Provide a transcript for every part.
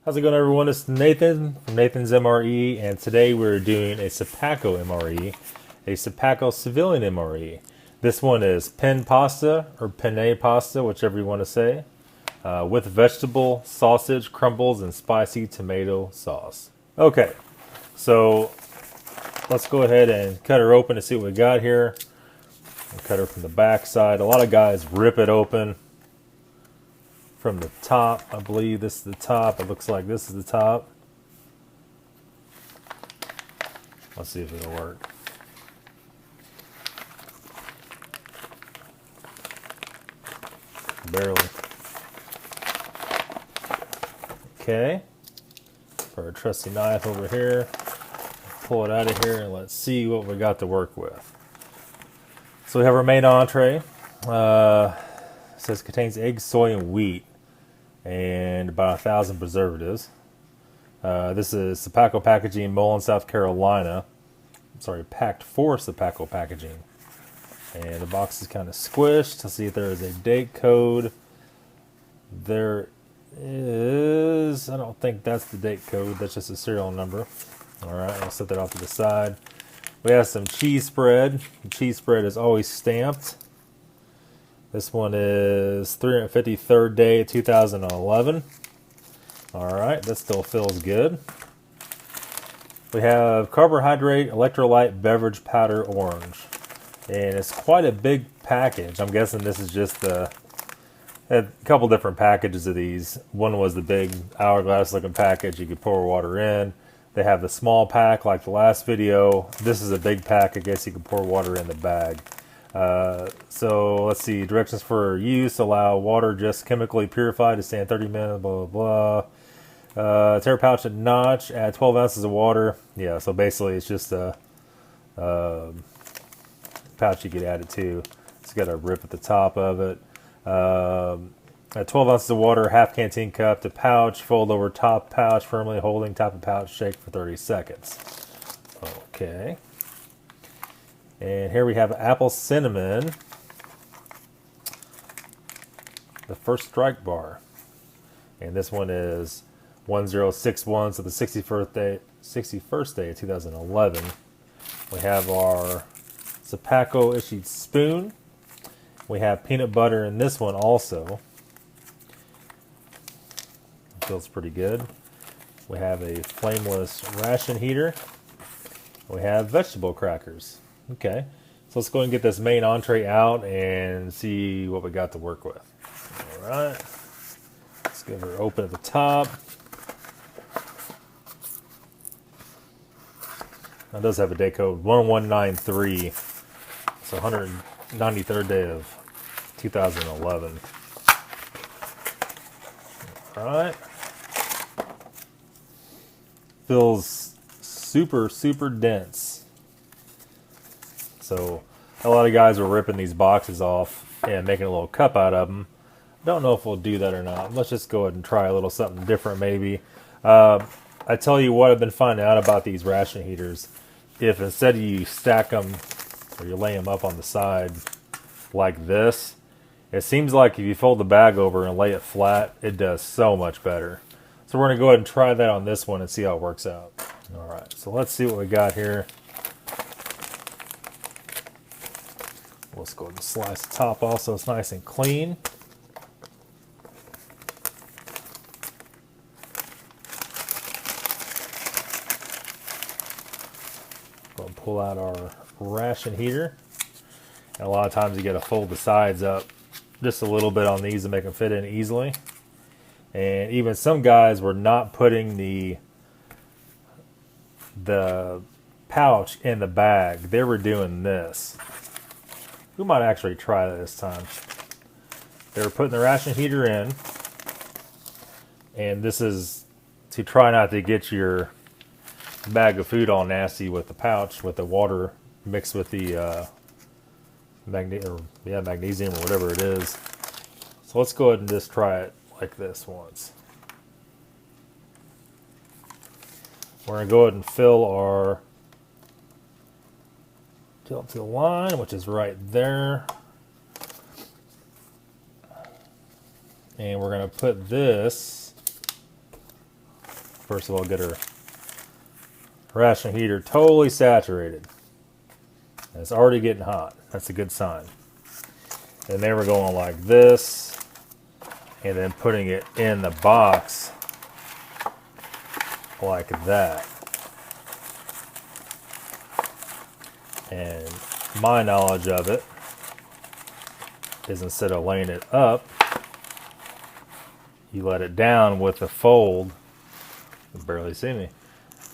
How's it going, everyone? It's Nathan from Nathan's MRE, and today we're doing a Sopakco MRE, a Sopakco Civilian MRE. This one is penne pasta, or penne pasta, whichever you want to say, with vegetable, sausage, crumbles, and spicy tomato sauce. Okay, so let's go ahead and cut her open to see what we got here. We'll cut her from the back side. A lot of guys rip it open from the top. I believe this is the top. It looks like this is the top. Let's see if it'll work. Barely. Okay. For our trusty knife over here. Pull it out of here and let's see what we got to work with. So we have our main entree. It says contains eggs, soy, and wheat, and about 1,000 preservatives. This is Sopakco Packaging, Mullen, South Carolina. I'm sorry, packed for Sopakco Packaging. And the box is kind of squished. Let's see if there is a date code. There is. I don't think that's the date code. That's just a serial number. All right, I'll set that off to the side. We have some cheese spread. The cheese spread is always stamped. This one is 353rd day 2011. All right, that still feels good. We have Carbohydrate, Electrolyte, Beverage, Powder, Orange. And it's quite a big package. I'm guessing this is just a couple different packages of these. One was the big hourglass looking package. You could pour water in. They have the small pack like the last video. This is a big pack. I guess you can pour water in the bag. So let's see, directions for use: allow water just chemically purified to stand 30 minutes, blah, blah, blah. Tear pouch and notch, add 12 ounces of water. Yeah, so basically it's just a pouch you could add it to. It's got a rip at the top of it. Add 12 ounces of water, half canteen cup to pouch, fold over top pouch, firmly holding top of pouch, shake for 30 seconds. Okay. And here we have apple cinnamon, the first strike bar. And this one is 1061, so the 61st day of 2011. We have our Sopakco issued spoon. We have peanut butter in this one also. It feels pretty good. We have a flameless ration heater. We have vegetable crackers. Okay, so let's go ahead and get this main entree out and see what we got to work with. All right, let's get her open at the top. That does have a day code 1193. It's 193rd day of 2011. All right, feels super, super dense. So a lot of guys are ripping these boxes off and making a little cup out of them. Don't know if we'll do that or not. Let's just go ahead and try a little something different maybe. I tell you what I've been finding out about these ration heaters. If instead you stack them or you lay them up on the side like this, it seems like if you fold the bag over and lay it flat, it does so much better. So we're going to go ahead and try that on this one and see how it works out. All right, so let's see what we got here. Let's go ahead and slice the top off so it's nice and clean. Go and pull out our ration heater. And a lot of times you got to fold the sides up just a little bit on these to make them fit in easily. And even some guys were not putting the pouch in the bag. They were doing this. We might actually try that this time. They were putting the ration heater in, and this is to try not to get your bag of food all nasty with the pouch, with the water mixed with the magnesium or whatever it is. So let's go ahead and just try it like this once. We're going to go ahead and fill our tilt to the line, which is right there. And we're going to put this First of all, get our ration heater totally saturated. And it's already getting hot. That's a good sign. And then we're going like this, and then putting it in the box like that. And my knowledge of it is instead of laying it up, you let it down with the fold. You can barely see me.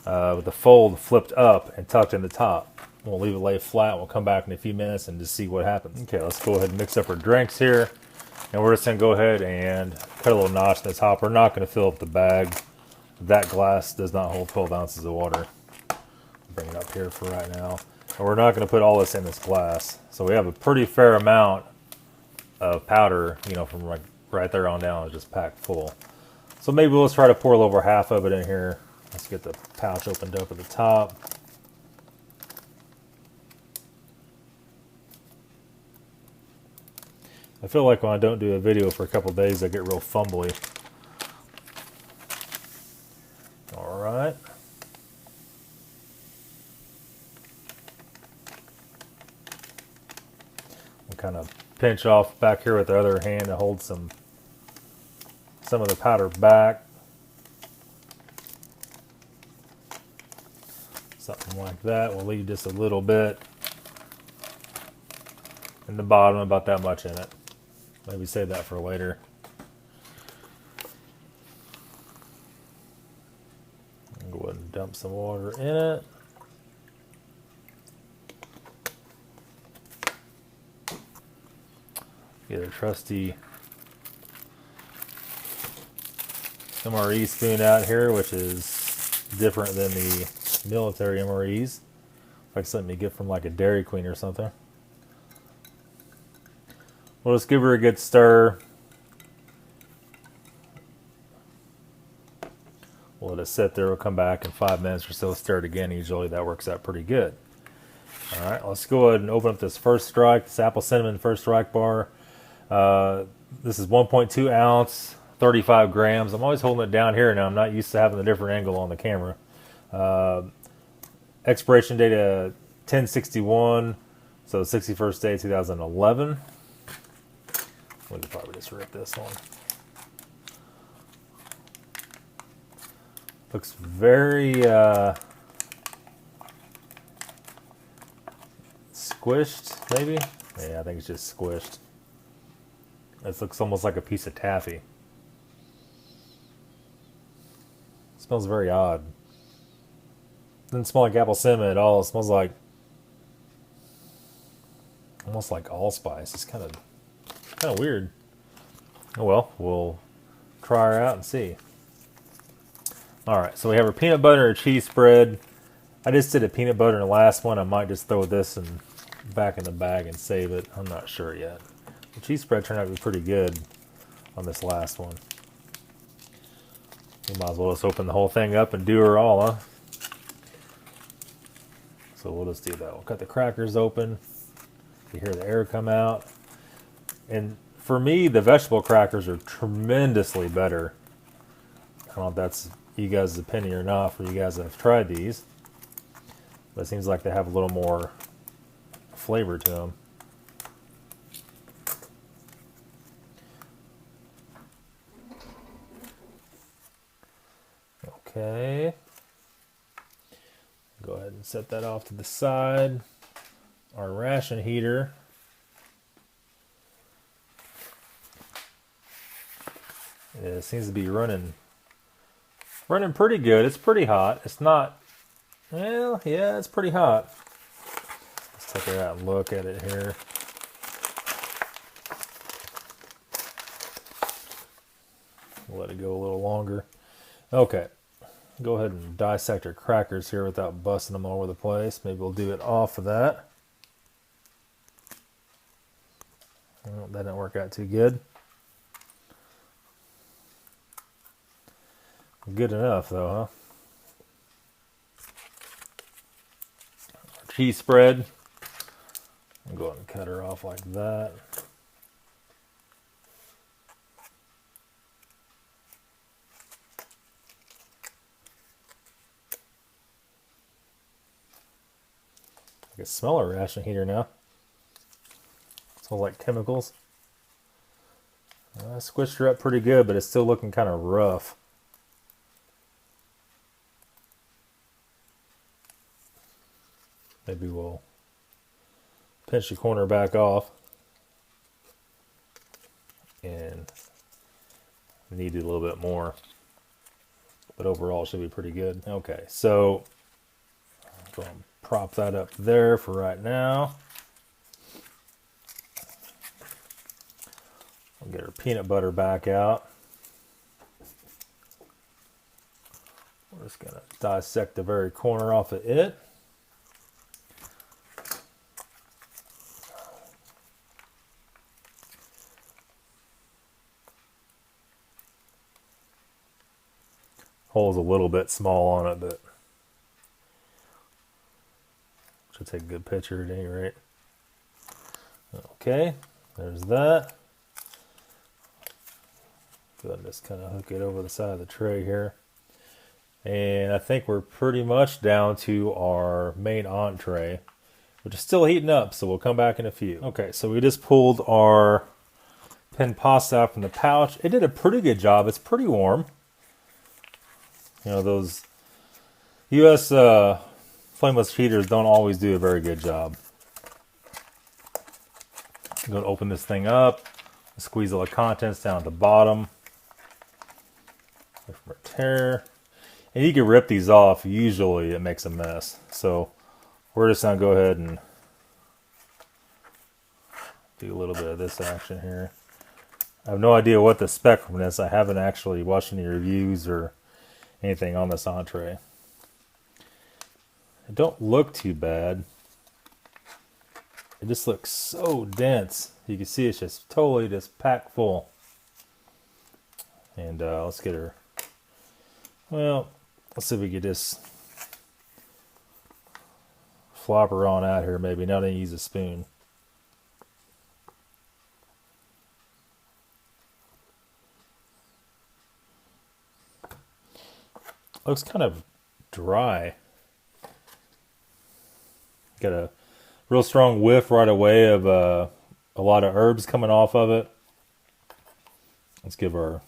With the fold flipped up and tucked in the top. We'll leave it lay flat. We'll come back in a few minutes and just see what happens. Okay, let's go ahead and mix up our drinks here. And we're just going to go ahead and cut a little notch in the top. We're not going to fill up the bag. That glass does not hold 12 ounces of water. Bring it up here for right now. And we're not going to put all this in this glass. So we have a pretty fair amount of powder, you know, from like right there on down. It's just packed full. So maybe let's try to pour a little over half of it in here. Let's get the pouch opened up at the top. I feel like when I don't do a video for a couple days, I get real fumbly. All right. We'll kind of pinch off back here with the other hand to hold some of the powder back. Something like that. We'll leave just a little bit in the bottom, about that much in it. Maybe save that for later. Go ahead and dump some water in it. Get a trusty MRE spoon out here, which is different than the military MREs. Like something you get from like a Dairy Queen or something. We'll just give her a good stir. We'll let it sit there. We'll come back in 5 minutes or so, stir it again. Usually that works out pretty good. All right, let's go ahead and open up this first strike, this apple cinnamon first strike bar. This is 1.2 ounce, 35 grams. I'm always holding it down here now. I'm not used to having a different angle on the camera. Expiration date of 10/61, so 61st day 2011. We could probably just rip this one. Looks very squished, maybe? Yeah, I think it's just squished. This looks almost like a piece of taffy. It smells very odd. Doesn't smell like apple cinnamon at all. It smells like almost like allspice. It's kind of weird. Oh well, we'll try her out and see. Alright, so we have our peanut butter and cheese spread. I just did a peanut butter in the last one. I might just throw this back in the bag and save it. I'm not sure yet. The cheese spread turned out to be pretty good on this last one. We might as well just open the whole thing up and do her all, huh? So we'll just do that. We'll cut the crackers open. You hear the air come out. And for me, the vegetable crackers are tremendously better. I don't know if that's you guys' opinion or not for you guys that have tried these. But it seems like they have a little more flavor to them. Okay. Go ahead and set that off to the side. Our ration heater. It seems to be running pretty good. It's pretty hot. It's not, well, yeah, it's pretty hot. Let's take it out and look at it here. We'll let it go a little longer. Okay. Go ahead and dissect our crackers here without busting them all over the place. Maybe we'll do it off of that. Well, that didn't work out too good. Good enough, though, huh? Our cheese spread. I'll go ahead and cut her off like that. can smell a ration heater now. Smells like chemicals. I squished her up pretty good, but it's still looking kind of rough. Maybe we'll pinch the corner back off and knead it a little bit more. But overall, it should be pretty good. Okay, so I'm going to prop that up there for right now. We'll get our peanut butter back out. We're just going to dissect the very corner off of it. Hole's a little bit small on it, but should take a good picture at any rate. Okay, there's that. Go ahead and just kind of hook it over the side of the tray here. And I think we're pretty much down to our main entree, which is still heating up, so we'll come back in a few. Okay, so we just pulled our Penne pasta out from the pouch. It did a pretty good job. It's pretty warm. You know, those US flameless heaters don't always do a very good job. I'm going to open this thing up, squeeze all the contents down at the bottom. From a tear. And you can rip these off. Usually it makes a mess. So we're just going to go ahead and do a little bit of this action here. I have no idea what the spec from this. I haven't actually watched any reviews or anything on this entree. It don't look too bad. It just looks so dense. You can see it's just totally just packed full. And let's get her. Well, let's see if we can just flop her on out here. Maybe not even use a spoon. Looks kind of dry. Got a real strong whiff right away of a lot of herbs coming off of it. Let's give our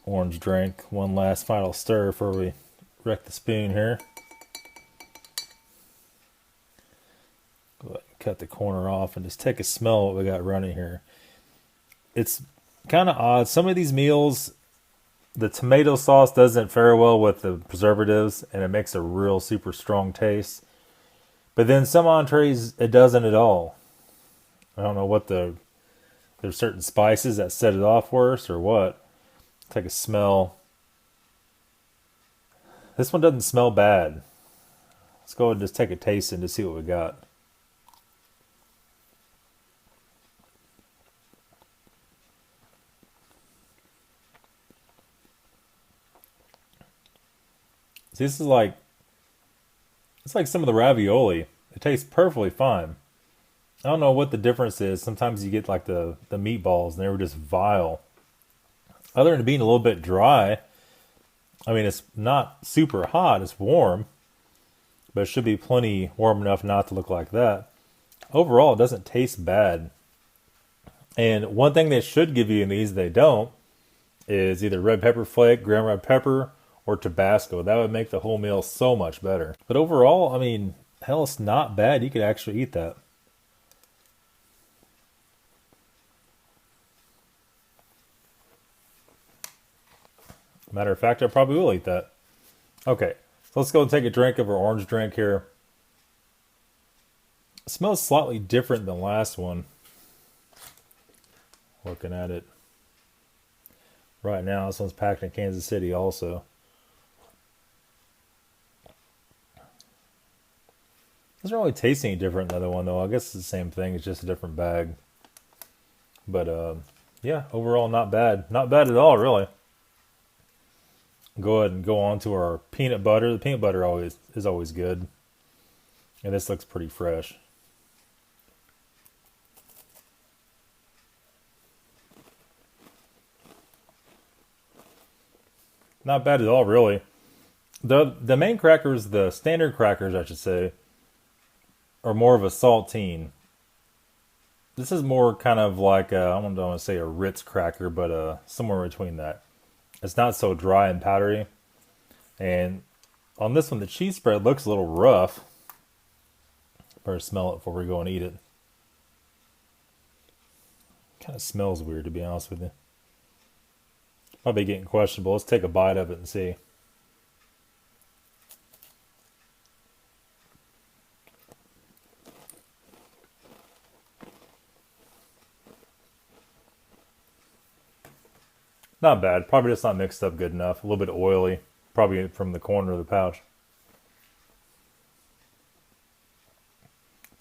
orange drink one last final stir before we wreck the spoon here. Go ahead and cut the corner off and just take a smell of what we got running here. It's kind of odd. Some of these meals, the tomato sauce doesn't fare well with the preservatives, and it makes a real super strong taste. But then some entrees, it doesn't at all. I don't know what there's certain spices that set it off worse or what. Take a smell. This one doesn't smell bad. Let's go ahead and just take a taste and just see what we got. See, this is like, it's like some of the ravioli. It tastes perfectly fine. I don't know what the difference is. Sometimes you get like the meatballs and they were just vile. Other than being a little bit dry, I mean, it's not super hot. It's warm, but it should be plenty warm enough not to look like that. Overall, it doesn't taste bad. And one thing they should give you in these, they don't, is either red pepper flake, ground red pepper, or Tabasco. That would make the whole meal so much better. But overall, I mean, hell, it's not bad. You could actually eat that. Matter of fact, I probably will eat that. Okay, so let's go and take a drink of our orange drink here. It smells slightly different than the last one. Looking at it right now, this one's packed in Kansas City also. Doesn't really taste any different than the other one though. I guess it's the same thing, it's just a different bag. But yeah, overall not bad. Not bad at all, really. Go ahead and go on to our peanut butter. The peanut butter is always good. And this looks pretty fresh. Not bad at all, really. The main crackers, the standard crackers, I should say, are more of a saltine. This is more kind of like I don't want to say a Ritz cracker, but somewhere between that. It's not so dry and powdery. And on this one, the cheese spread looks a little rough. Better smell it before we go and eat it. Kind of smells weird, to be honest with you. Might be getting questionable. Let's take a bite of it and see. Not bad. Probably just not mixed up good enough. A little bit oily. Probably from the corner of the pouch.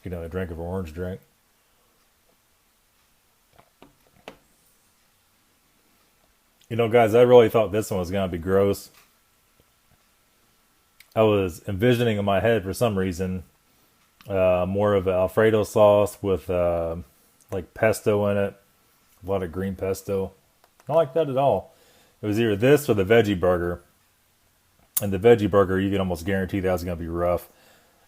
You know, a drink of orange drink. You know, guys, I really thought this one was going to be gross. I was envisioning in my head, for some reason, more of an Alfredo sauce with like pesto in it. A lot of green pesto. Not like that at all. It was either this or the veggie burger. And the veggie burger, you can almost guarantee that was going to be rough.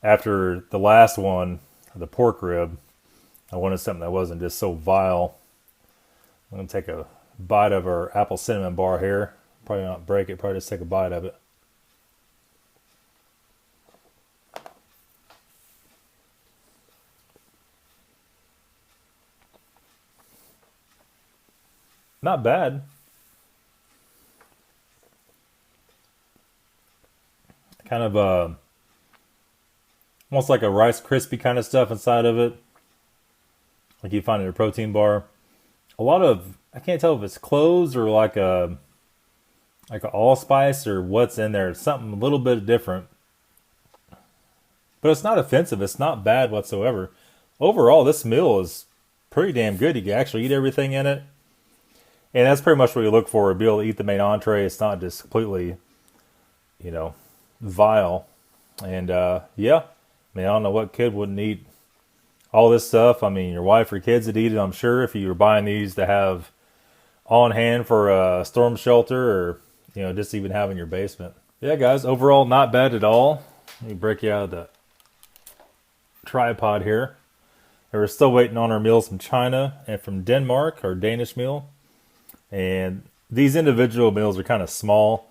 After the last one, the pork rib, I wanted something that wasn't just so vile. I'm going to take a bite of our apple cinnamon bar here. Probably not break it, probably just take a bite of it. Not bad. Kind of almost like a Rice Krispie kind of stuff inside of it. Like you find in a protein bar. A lot of, I can't tell if it's cloves or like a allspice or what's in there. It's something a little bit different. But it's not offensive. It's not bad whatsoever. Overall, this meal is pretty damn good. You can actually eat everything in it. And that's pretty much what you look for. Be able to eat the main entree. It's not just completely, you know, vile. And yeah, I mean, I don't know what kid wouldn't eat all this stuff. I mean, your wife or kids would eat it, I'm sure, if you were buying these to have on hand for a storm shelter or, you know, just even have in your basement. Yeah, guys, overall, not bad at all. Let me break you out of the tripod here. And we're still waiting on our meals from China and from Denmark, our Danish meal. And these individual meals are kind of small.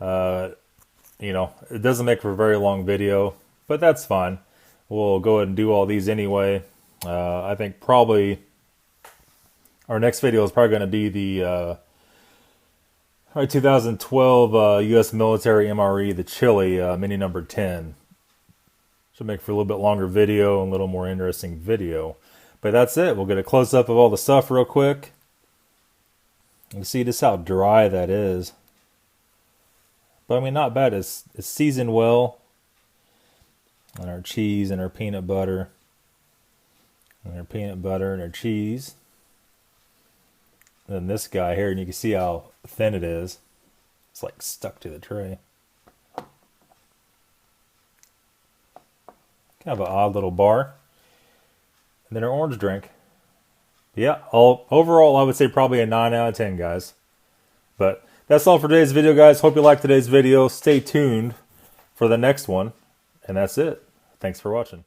You know, it doesn't make for a very long video, but that's fine. We'll go ahead and do all these anyway. I think probably our next video is probably going to be the 2012 U.S. military MRE, the Chili mini number 10. Should make for a little bit longer video and a little more interesting video. But that's it. We'll get a close-up of all the stuff real quick. You can see just how dry that is. But I mean, not bad. It's seasoned well. And our cheese and our peanut butter. And our peanut butter and our cheese. And then this guy here, and you can see how thin it is. It's like stuck to the tray. Kind of an odd little bar. And then our orange drink. Yeah, overall, I would say probably a 9 out of 10, guys. But that's all for today's video, guys. Hope you liked today's video. Stay tuned for the next one. And that's it. Thanks for watching.